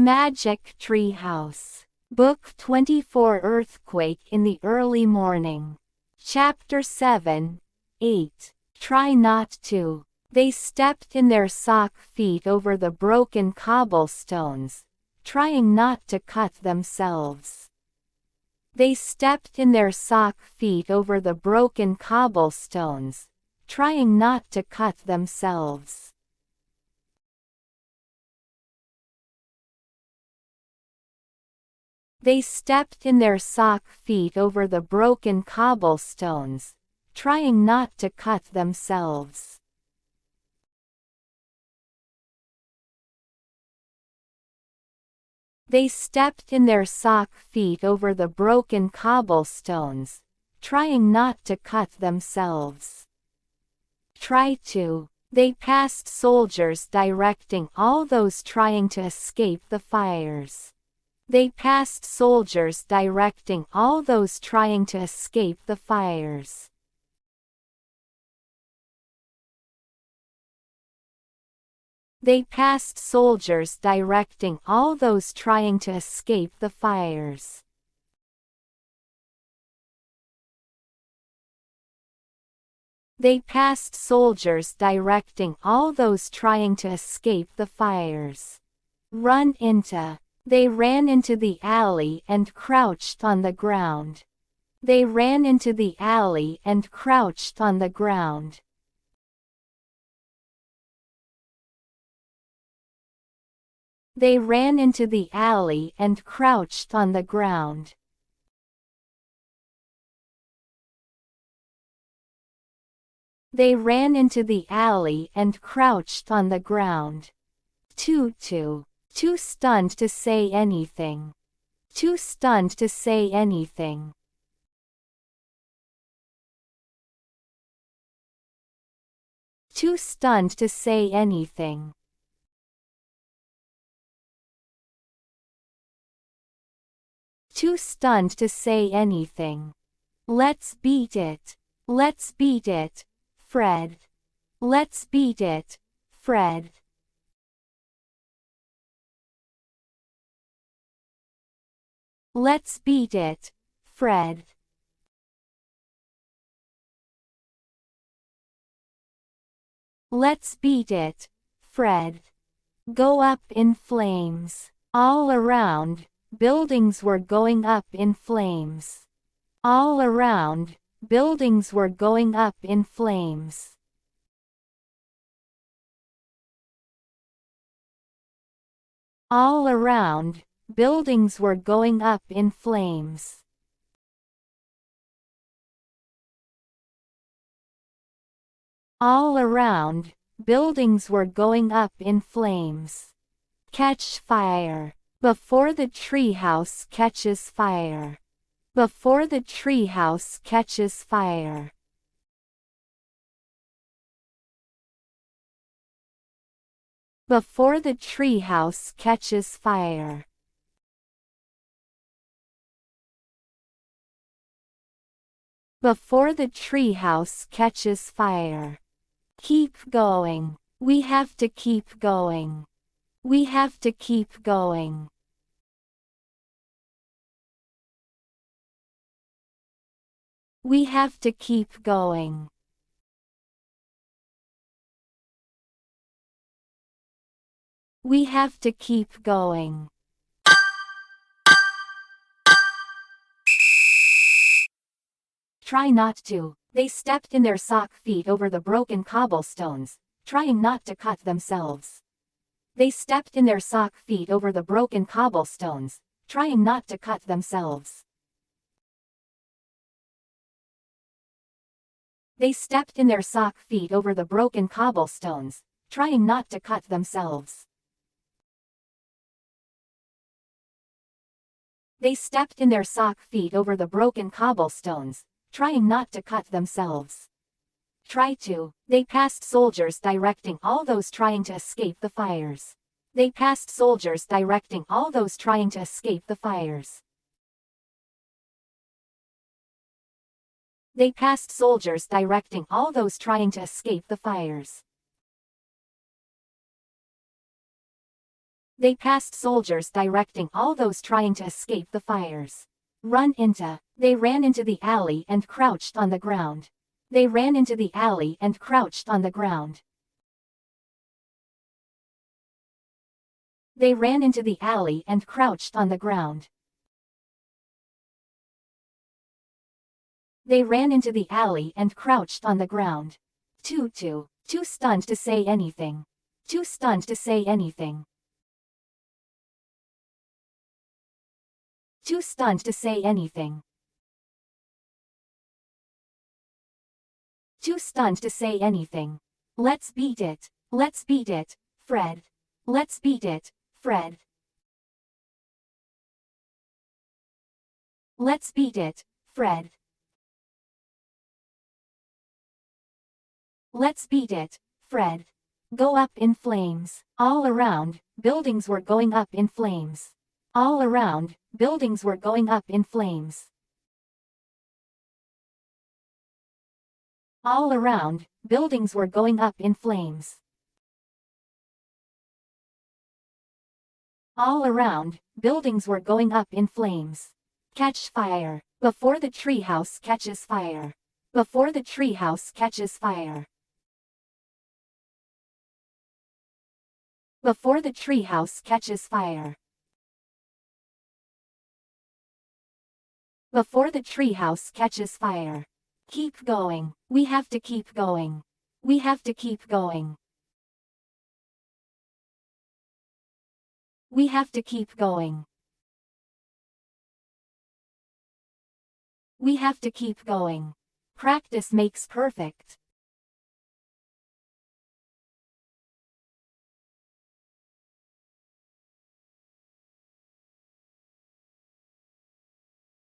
매직트리하우스. Book 24 Earthquake in the Early Morning. Chapter 7, 8. Try not to. They stepped in their sock feet over the broken cobblestones, trying not to cut themselves. They stepped in their sock feet over the broken cobblestones, trying not to cut themselves. They stepped in their sock feet over the broken cobblestones, trying not to cut themselves. They stepped in their sock feet over the broken cobblestones, trying not to cut themselves. Try to. They passed soldiers directing all those trying to escape the fires. They passed soldiers directing all those trying to escape the fires. They passed soldiers directing all those trying to escape the fires. They passed soldiers directing all those trying to escape the fires. Run into. They ran into the alley and crouched on the ground. They ran into the alley and crouched on the ground. They ran into the alley and crouched on the ground. They ran into the alley and crouched on the ground. Too stunned to say anything. Too stunned to say anything. Too stunned to say anything. Too stunned to say anything. Let's beat it. Let's beat it, Fred. Let's beat it, Fred. Let's beat it, Fred. Let's beat it, Fred. Go up in flames. All around, buildings were going up in flames. All around, buildings were going up in flames. All around, buildings were going up in flames. All around, buildings were going up in flames. Catch fire. Before the treehouse catches fire. Before the treehouse catches fire. Before the treehouse catches fire. Before the treehouse catches fire. Keep going. We have to keep going. We have to keep going. We have to keep going. We have to keep going. Try not to. They stepped in their sock feet over the broken cobblestones, trying not to cut themselves. They stepped in their sock feet over the broken cobblestones, trying not to cut themselves. They stepped in their sock feet over the broken cobblestones, trying not to cut themselves. They stepped in their sock feet over the broken cobblestones, trying not to cut themselves. Try to. They passed soldiers directing all those trying to escape the fires. They passed soldiers directing all those trying to escape the fires. They passed soldiers directing all those trying to escape the fires. They passed soldiers directing all those trying to escape the fires. Run into. They ran into the alley and crouched on the ground. They ran into the alley and crouched on the ground. They ran into the alley and crouched on the ground. They ran into the alley and crouched on the ground. Too stunned to say anything. Too stunned to say anything. Too stunned to say anything. Too stunned to say anything. Let's beat it. Let's beat it, Fred. Let's beat it, Fred. Let's beat it, Fred. Let's beat it, Fred. Go up in flames. All around, buildings were going up in flames. All around, buildings were going up in flames. All around, buildings were going up in flames. All around, buildings were going up in flames. Catch fire. Before the treehouse catches fire. Before the treehouse catches fire. Before the treehouse catches fire. Before the treehouse catches fire. Keep going. We have to keep going. We have to keep going. We have to keep going. We have to keep going. Practice makes perfect.